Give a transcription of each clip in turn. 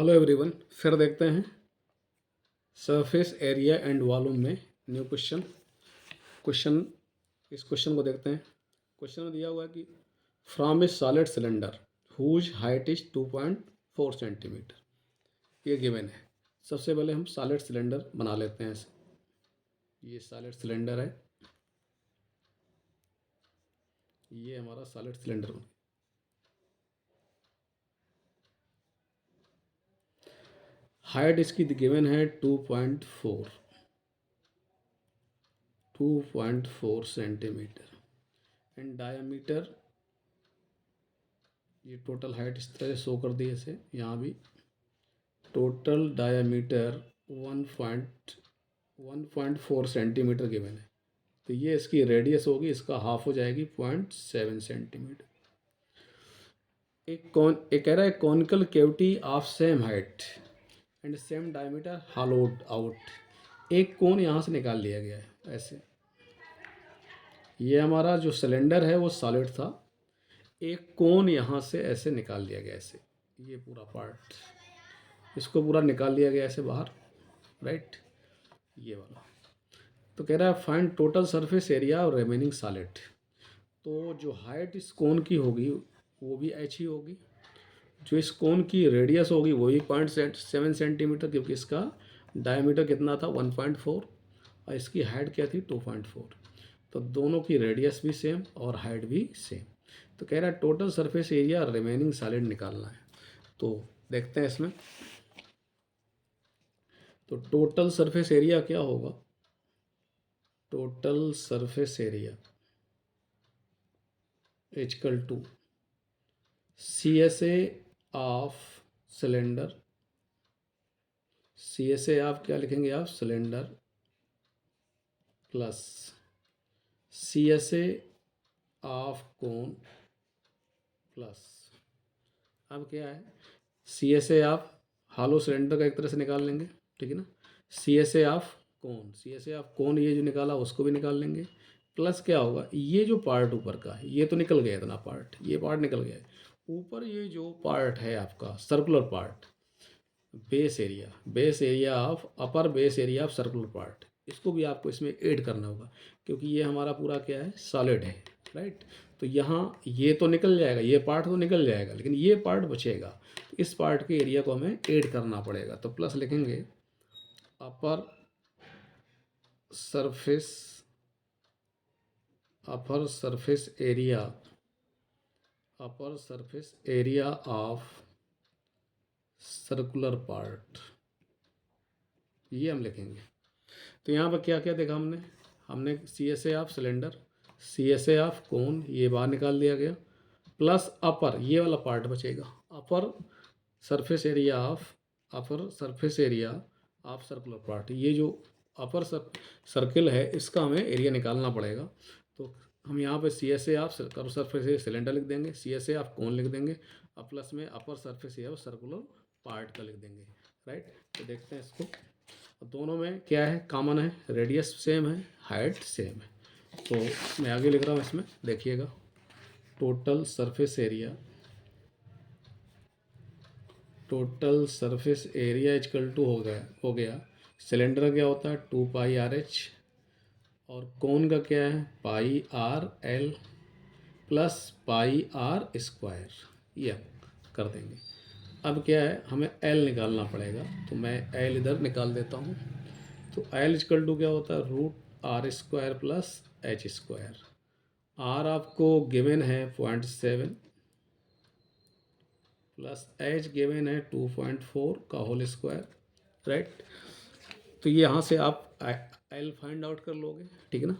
Hello everyone, फिर देखते हैं सरफेस एरिया एंड वॉल्यूम में न्यू क्वेश्चन। इस क्वेश्चन को देखते हैं। क्वेश्चन में दिया हुआ है कि from a solid cylinder whose height is 2.4 centimetre, ये गिवन है। सबसे पहले हम सॉलिड सिलेंडर बना लेते हैं ऐसे। ये सॉलिड सिलेंडर है, ये हमारा सॉलिड सिलेंडर। हाइट इसकी गिवन है 2.4 सेंटीमीटर एंड डायमीटर, ये टोटल हाइट इस तरह से शो कर दी ऐसे। यहाँ भी टोटल डायमीटर 1.4 सेंटीमीटर गिवन है, तो ये इसकी रेडियस होगी, इसका हाफ हो जाएगी 0.7 सेंटीमीटर। एक कह रहा है conical cavity of same height and same diameter hollowed out. एक कोन यहाँ से निकाल लिया गया है ऐसे। ये हमारा जो सिलेंडर है वो सॉलिड था, एक कोन यहाँ से ऐसे निकाल लिया गया ऐसे। ये पूरा पार्ट, इसको पूरा निकाल लिया गया ऐसे बाहर, राइट, ये वाला। तो कह रहा है फाइंड टोटल सरफेस एरिया और रिमेनिंग सॉलिड। तो जो हाइट इस कोन की होगी वो भी एच ही होगी, जो इस कोन की रेडियस होगी वो भी 0.7 सेंटीमीटर, क्योंकि इसका डायमीटर कितना था 1.4 और इसकी हाइट क्या थी 2.4। तो दोनों की रेडियस भी सेम और हाइट भी सेम। तो कह रहा है टोटल सरफेस एरिया और रिमेनिंग सॉलिड निकालना है। तो देखते हैं इसमें। तो टोटल सरफेस एरिया क्या होगा? Total surface area equal to CSA of cylinder. CSA आप क्या लिखेंगे आप? Cylinder plus CSA of cone plus, अब क्या है, CSA ऑफ हॉलो सिलेंडर का एक तरह से निकाल लेंगे, ठीक है ना। CSA ऑफ कोन ये जो निकाला उसको भी निकाल लेंगे, प्लस क्या होगा, ये जो पार्ट ऊपर का है ये तो निकल गया, इतना पार्ट, ये पार्ट निकल गया है। ऊपर ये जो पार्ट है आपका circular part, base area of upper base area of circular part, इसको भी आपको इसमें ऐड करना होगा, क्योंकि ये हमारा पूरा क्या है, सॉलिड है, राइट। तो यहाँ ये तो निकल जाएगा, ये पार्ट तो निकल जाएगा, लेकिन ये पार्ट बचेगा, तो इस पार्ट के एरिया को हमें ऐड करना पड़ेगा। तो प्लस लिखेंगे upper surface area of circular part, ये हम लिखेंगे। तो यहाँ पर क्या क्या देखा हमने CSA of cylinder, CSA of कोन, ये बाहर निकाल दिया गया, प्लस अपर, ये वाला पार्ट बचेगा, upper surface area of circular part. ये जो अपर सर्किल है इसका हमें एरिया निकालना पड़ेगा। तो हम यहाँ पे CSA ऑफ सरफेस सिलेंडर लिख देंगे, CSA ऑफ कोन लिख देंगे, और प्लस में upper surface area of circular part का लिख देंगे, राइट। तो देखते हैं इसको, दोनों में क्या है, कॉमन है, रेडियस सेम है, हाइट सेम है। तो मैं आगे लिख रहा हूँ इसमें, देखिएगा, total surface area equal to हो गया सिलेंडर का क्या होता है 2πRH, और कोन का क्या है πRL प्लस πR², ये कर देंगे। अब क्या है, हमें L निकालना पड़ेगा, तो मैं L इधर निकाल देता हूँ। तो L इक्वल टू क्या होता है √R² प्लस H²। R आपको गिवन है 0.7 प्लस H गिवन है 2.4 का होल स्क्वायर, राइट। तो ये यहाँ से आप L फाइंड आउट कर लोगे, ठीक है ना।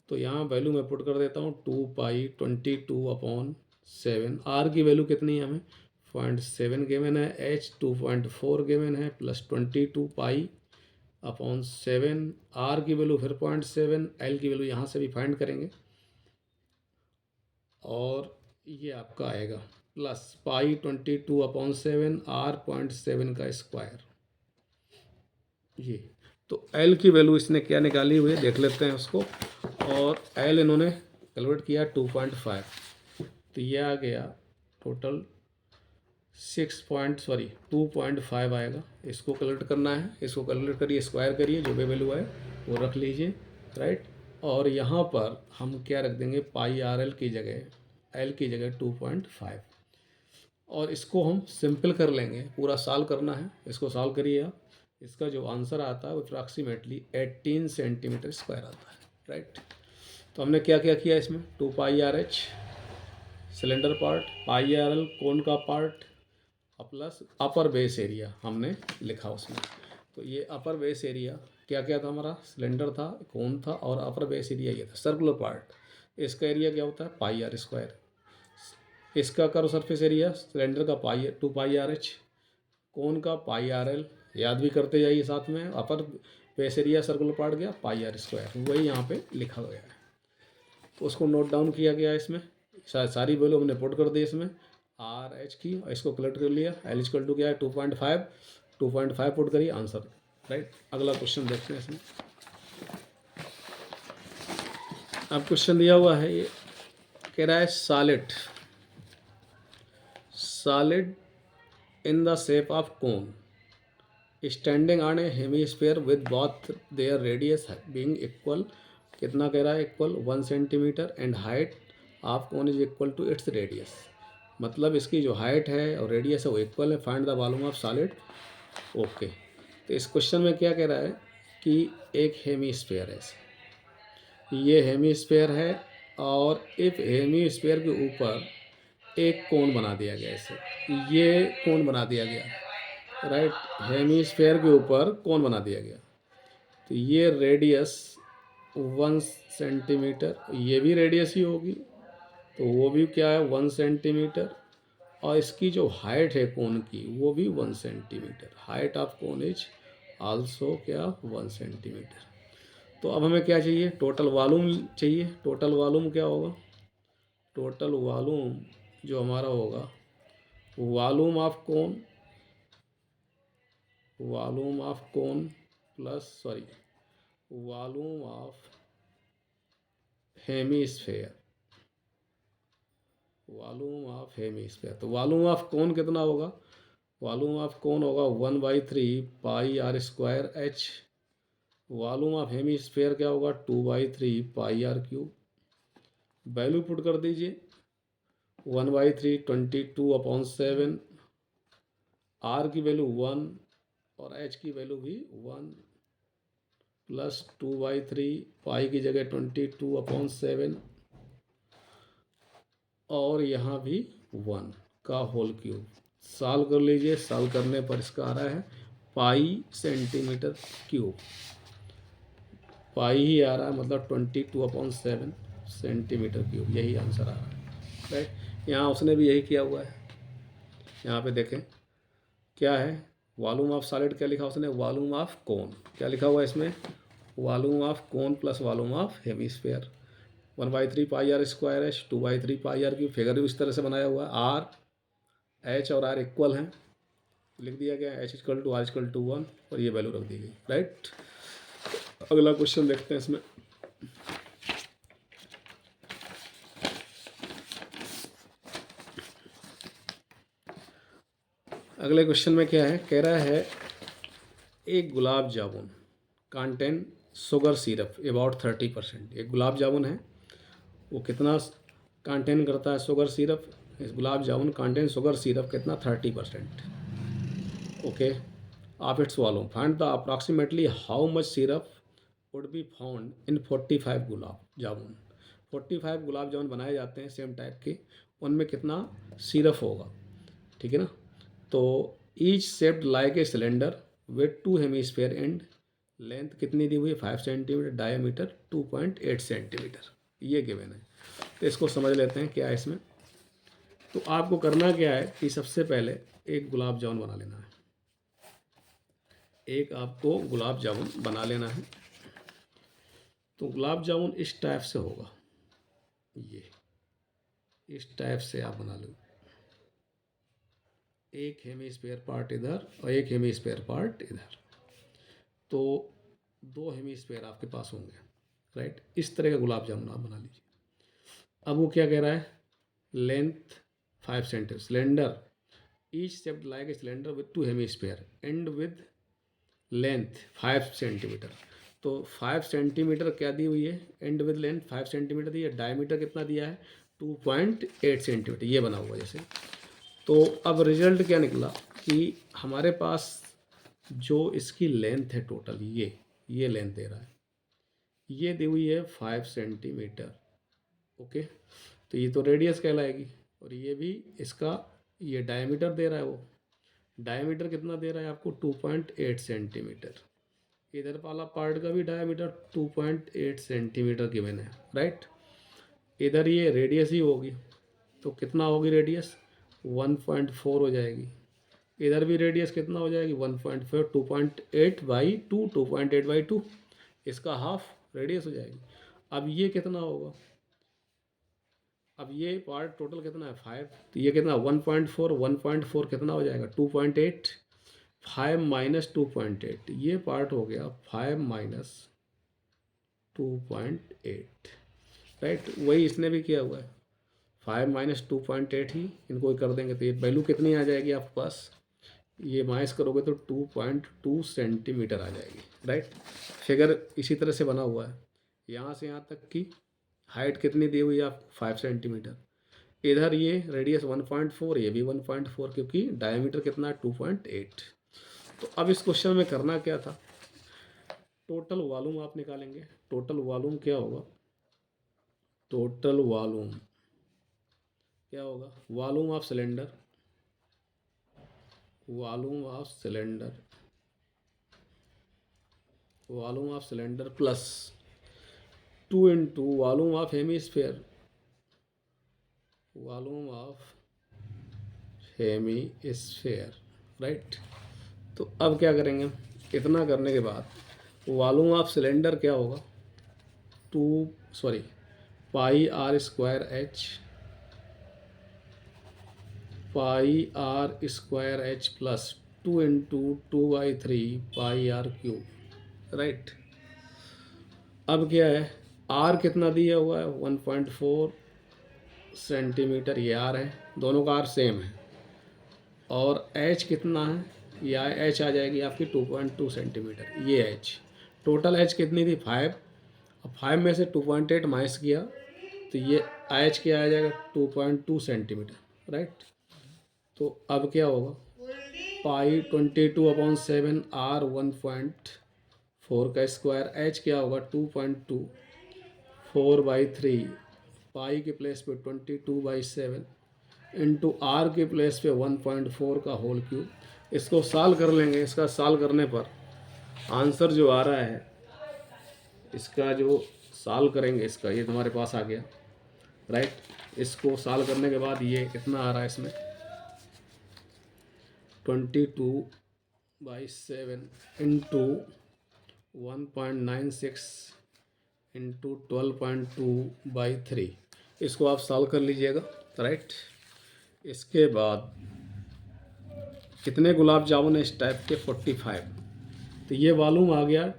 तो यहाँ वैल्यू मैं पुट कर देता हूँ 2π22/7। R की वैल्यू कितनी है हमें 0.7 गिवन है, H 2.4 गिवन है, प्लस 22π/7, R की वैल्यू फिर 0.7, L की वैल्यू यहाँ से भी फाइंड करेंगे, और ये आपका आएगा प्लस π22/7 R 0.7 का स्क्वायर, ये। तो L की वैल्यू इसने क्या निकाली हुई है देख लेते हैं उसको, और L इन्होंने कैलकुलेट किया 2.5, तो ये आ गया टोटल 2.5 आएगा। इसको कैलकुलेट करना है, इसको कैलकुलेट करिए, स्क्वायर करिए, जो भी वैल्यू है वो रख लीजिए, राइट। और यहाँ पर हम क्या रख देंगे, पाई आर एल की जगह, एल की जगह 2.5, और इसको हम सिंपल कर लेंगे, पूरा सॉल्व करना है। इसको सॉल्व करिए आप, इसका जो आंसर आता है वो अप्रॉक्सीमेटली 18 सेंटीमीटर स्क्वायर आता है, राइट। तो हमने क्या क्या किया इसमें, 2 पाई आर एच सिलेंडर पार्ट, पाई आर एल कोन का पार्ट, प्लस अपर बेस एरिया हमने लिखा उसमें। तो ये अपर बेस एरिया क्या क्या था हमारा, सिलेंडर था, कोन था, और अपर बेस एरिया ये था सर्कुलर पार्ट। इसका एरिया क्या होता है, पाई आर स्क्वायर। इसका कर्व सरफेस एरिया सिलेंडर का 2 पाई आर एच, कोन का पाई आर एल, याद भी करते जाइए साथ में। अपर बेस एरिया सर्कुलर पार्ट गया पाई आर स्क्वायर, वही यहाँ पे लिखा गया है। तो उसको नोट डाउन किया गया है इसमें, सारी वैल्यू हमने पुट कर दी इसमें आर एच की, और इसको कलेक्ट कर लिया। एल इक्वल टू क्या है 2.5 पुट करिए, आंसर, राइट। अगला क्वेश्चन देखते हैं इसमें। अब क्वेश्चन दिया हुआ है, ये कह रहा है solid in the shape of cone standing on a hemisphere with both their radius being equal, कितना कह रहा है, equal 1 centimetre, and height of cone is equal to its radius. मतलब इसकी जो हाइट है और रेडियस है वो इक्वल है, find the volume of solid. Okay, तो इस क्वेश्चन में क्या कह रहा है कि एक हेमीस्फीयर है, ये हेमीस्फीयर है, और इस हेमीस्फीयर के ऊपर एक कोन बना दिया गया, इसे ये कोन बना दिया गया, राइट। हेमीस्फीयर के ऊपर कोन बना दिया गया, तो ये रेडियस 1 सेंटीमीटर, ये भी रेडियस ही होगी, तो वो भी क्या है 1 सेंटीमीटर, और इसकी जो हाइट है कोन की वो भी 1 centimetre. Height of cone is also क्या 1 सेंटीमीटर। तो अब हमें क्या चाहिए, टोटल वॉल्यूम चाहिए। टोटल वॉल्यूम क्या होगा, टोटल वॉल्यूम जो हमारा होगा, volume of cone plus volume of hemisphere, तो वॉल्यूम ऑफ कोन कितना होगा, वॉल्यूम ऑफ कोन होगा 1/3 pi r square h. Volume of hemisphere क्या होगा 2/3 pi r cube. Value put कर दीजिए, 1/3 22/7, आर की वैल्यू 1 और एच की वैल्यू भी 1, प्लस 2/3 पाई की जगह 22/7, और यहाँ भी 1 का होल क्यूब। सॉल्व कर लीजिए, सॉल्व करने पर इसका आ रहा है पाई सेंटीमीटर क्यूब, पाई ही आ रहा है, मतलब 22/7 सेंटीमीटर क्यूब, यही आंसर आ रहा है, राइट। यहाँ उसने भी यही किया हुआ है, यहाँ पे देखें क्या है, वॉल्यूम ऑफ सॉलिड क्या लिखा उसने, वॉल्यूम ऑफ कोन, क्या लिखा हुआ है इसमें, volume of cone plus volume of hemisphere. 1/3 pi r square h, 2/3 pi r cube. Figure भी इस तरह से बनाया हुआ है, आर एच और आर इक्वल हैं, लिख दिया गया h equal to r equal to 1, और ये वैल्यू रख दी गई, राइट। अगला क्वेश्चन देखते हैं इसमें। अगले क्वेश्चन में क्या है, कह रहा है एक gulab jamun contain sugar syrup about 30%। एक गुलाब जामुन है, वो कितना कंटेन करता है शुगर सिरप, इस gulab jamun contain sugar syrup कितना 30%। Okay, of its volume find the approximately how much syrup would be found in 45 gulab जामुन। 45 गुलाब जामुन बनाए जाते हैं सेम टाइप के, उनमें कितना सिरप होगा, ठीक है ना। तो each shaped like a cylinder with 2 hemisphere and, length कितनी दी हुई है 5 सेंटीमीटर, डायमीटर 2.8 सेंटीमीटर, ये गिवन है। तो इसको समझ लेते हैं क्या है इसमें। तो आपको करना क्या है कि सबसे पहले एक गुलाब जामुन बना लेना है, एक आपको गुलाब जामुन बना लेना है। तो गुलाब जामुन इस टाइप से होगा, ये इस टाइप से आप बना लो, एक हेमीस्फेयर पार्ट इधर और एक हेमीस्फेयर पार्ट इधर, तो 2 हेमीस्फेयर आपके पास होंगे, राइट। इस तरह का गुलाब जामुन आप बना लीजिए। अब वो क्या कह रहा है, length 5 centimetre, cylinder each shaped like a cylinder with two hemisphere and with length 5 centimetre. तो 5 सेंटीमीटर क्या दी हुई है, एंड विद लेंथ 5 सेंटीमीटर दी है, डायमीटर कितना दिया है 2.8 सेंटीमीटर, ये बना हुआ जैसे। तो अब रिजल्ट क्या निकला कि हमारे पास जो इसकी लेंथ है टोटल, ये लेंथ दे रहा है, ये दी हुई है 5 सेंटीमीटर। ओके, तो ये तो रेडियस कहलाएगी, और ये भी इसका ये डायमीटर दे रहा है, वो डायमीटर कितना दे रहा है आपको 2.8 सेंटीमीटर। इधर वाला पार्ट का भी डायमीटर 2.8 सेंटीमीटर गिवन है, राइट। इधर ये रेडियस ही होगी, तो कितना होगी रेडियस 1.4 हो जाएगी। इधर भी रेडियस कितना हो जाएगी 1.4, 2.8/2, 2.8/2, इसका हाफ रेडियस हो जाएगी। अब ये कितना होगा, अब ये पार्ट टोटल कितना है 5, तो ये कितना 1.4, 1.4 कितना हो जाएगा 2.8, 5 माइनस 2.8, ये पार्ट हो गया 5 माइनस 2.8, राइट। वही इसने भी किया हुआ है, 5 माइनस 2.8 ही इनको कर देंगे, तो ये वैल्यू कितनी आ जाएगी आपके पास, ये माइनस करोगे तो 2.2 सेंटीमीटर आ जाएगी, राइट। फिगर इसी तरह से बना हुआ है, यहाँ से यहाँ तक की हाइट कितनी दी हुई है आपको 5 सेंटीमीटर। इधर ये रेडियस 1.4, ये भी 1.4, क्योंकि डायमीटर कितना है 2.8। तो अब इस क्वेश्चन में करना क्या था, टोटल वॉल्यूम आप निकालेंगे। टोटल वॉल्यूम क्या होगा, टोटल वॉल्यूम क्या होगा, volume of cylinder, volume of cylinder, volume of cylinder plus 2 into volume of hemisphere, volume of hemisphere, right. तो अब क्या करेंगे, इतना करने के बाद वॉल्यूम ऑफ सिलेंडर क्या होगा, pi r square h, pi r square h plus 2 into 2/3 pi r cube, right. अब क्या है, आर कितना दिया हुआ है 1.4 सेंटीमीटर, ये आर है, दोनों का आर सेम है, और एच कितना है, या एच आ जाएगी आपकी 2.2 सेंटीमीटर, ये एच, टोटल एच कितनी थी 5, अब 5 में से 2.8 माइनस किया तो ये एच क्या आ जाएगा 2.2 सेंटीमीटर, राइट। तो अब क्या होगा, पाई 22/7 आर 1.4 का स्क्वायर, एच क्या होगा 2.2, 4/3, पाई के प्लेस पे 22/7 इंटू आर के प्लेस पे 1.4 का होल क्यूब। इसको सॉल्व कर लेंगे, इसका सॉल्व करने पर आंसर जो आ रहा है, इसका जो सॉल्व करेंगे इसका, ये तुम्हारे पास आ गया, राइट। इसको सॉल्व करने के बाद ये कितना आ रहा है इसमें 22/7 इंटू 1.96 इंटू 12.2/3, इसको आप सॉल्व कर लीजिएगा, राइट। इसके बाद कितने गुलाब जामुन है इस टाइप के 45, तो ये वॉल्यूम आ गया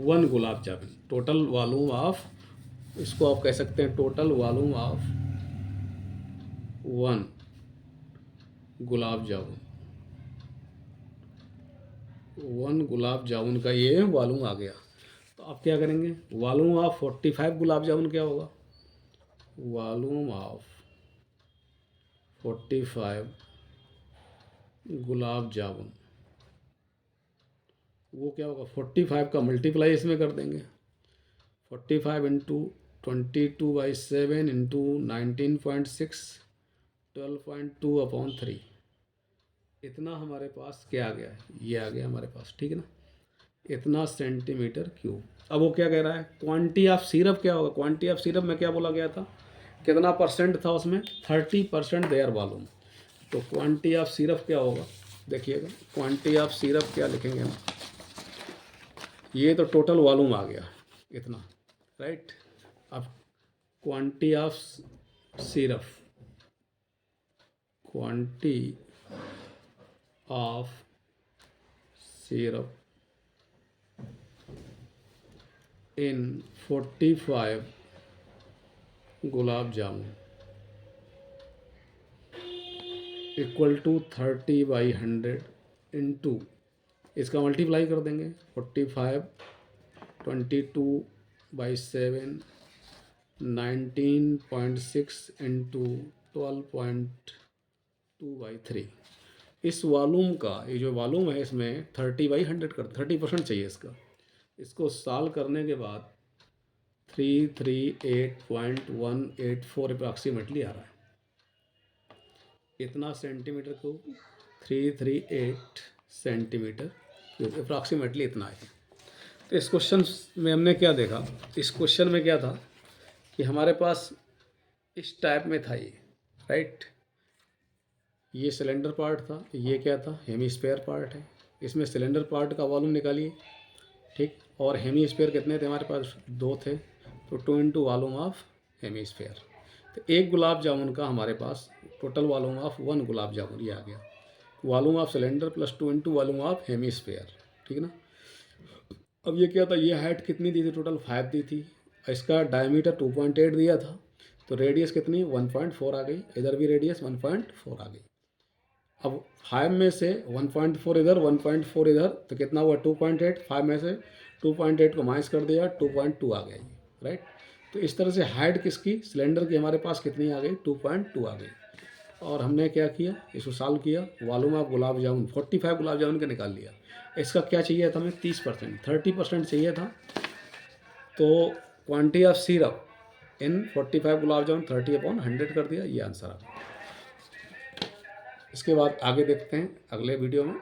1 gulab jamun, total volume of, इसको आप कह सकते हैं total volume of 1 gulab jamun, 1 gulab jamun का ये वॉल्यूम आ गया। तो आप क्या करेंगे, वॉल्यूम ऑफ 45 गुलाब जामुन क्या होगा, वॉल्यूम ऑफ 45 गुलाब जामुन, वो क्या होगा 45 का मल्टीप्लाई इसमें कर देंगे, 45 इंटू 22/7 इंटू 19.6, 12.2/3, इतना हमारे पास क्या आ गया है, ये आ गया हमारे पास, ठीक है ना, इतना सेंटीमीटर क्यूब। अब वो क्या कह रहा है, क्वांटिटी ऑफ सिरप क्या होगा, क्वांटिटी ऑफ सिरप में क्या बोला गया था, कितना परसेंट था उसमें 30% देयर वॉल्यूम। तो क्वांटिटी ऑफ सिरप क्या होगा, देखिएगा क्वांटिटी ऑफ सिरप क्या लिखेंगे हम, ये तो टोटल वॉल्यूम आ गया इतना, राइट। अब quantity of syrup, quantity of syrup in 45 gulab jamun, equal to 30/100 into इसका मल्टीप्लाई कर देंगे 45, 22/7, 19.6 इंटू 12.2/3। इस वॉल्यूम का ये जो वॉल्यूम है इसमें 30/100 कर 30% चाहिए इसका। इसको सॉल्व करने के बाद 338.184 अप्रॉक्सीमेटली आ रहा है। इतना सेंटीमीटर को 338 सेंटीमीटर क्यूब अप्रॉक्सीमेटली इतना है। तो इस क्वेश्चन में हमने क्या देखा, इस क्वेश्चन में क्या था कि हमारे पास इस टाइप में था ये, राइट। ये सिलेंडर पार्ट था, ये क्या था, हेमीस्फेयर पार्ट है। इसमें सिलेंडर पार्ट का वॉल्यूम निकालिए, ठीक। और हेमीस्फेयर कितने थे हमारे पास, 2 थे, तो 2 इंटू वॉल्यूम ऑफ हेमीस्फेयर। तो एक गुलाब जामुन का हमारे पास total volume of 1 gulab jamun ये आ गया। Volume of cylinder plus 2 into volume of hemisphere, ठीक ना। अब ये क्या था, ये हाइट कितनी दी थी, टोटल 5 दी थी। इसका डायमीटर 2.8 दिया था, तो रेडियस कितनी 1.4 आ गई। इधर भी रेडियस 1.4 आ गई। अब 5 में से 1.4 इधर 1.4 इधर, तो कितना हुआ 2.8। 5 में से 2.8 को माइनस कर दिया, 2.2 आ गया ये, राइट। तो इस तरह से हाइट किसकी, सिलेंडर की हमारे पास कितनी आ गई, 2.2 आ गई। और हमने क्या किया, इसको सॉल्व किया। वॉल्यूम ऑफ गुलाब जामुन 45 गुलाब जामुन का निकाल लिया। इसका क्या चाहिए था हमें, 30%, 30% चाहिए था। तो quantity of syrup in 45 gulab जामुन 30/100 कर दिया, ये आंसर आ गया। इसके बाद आगे देखते हैं अगले वीडियो में।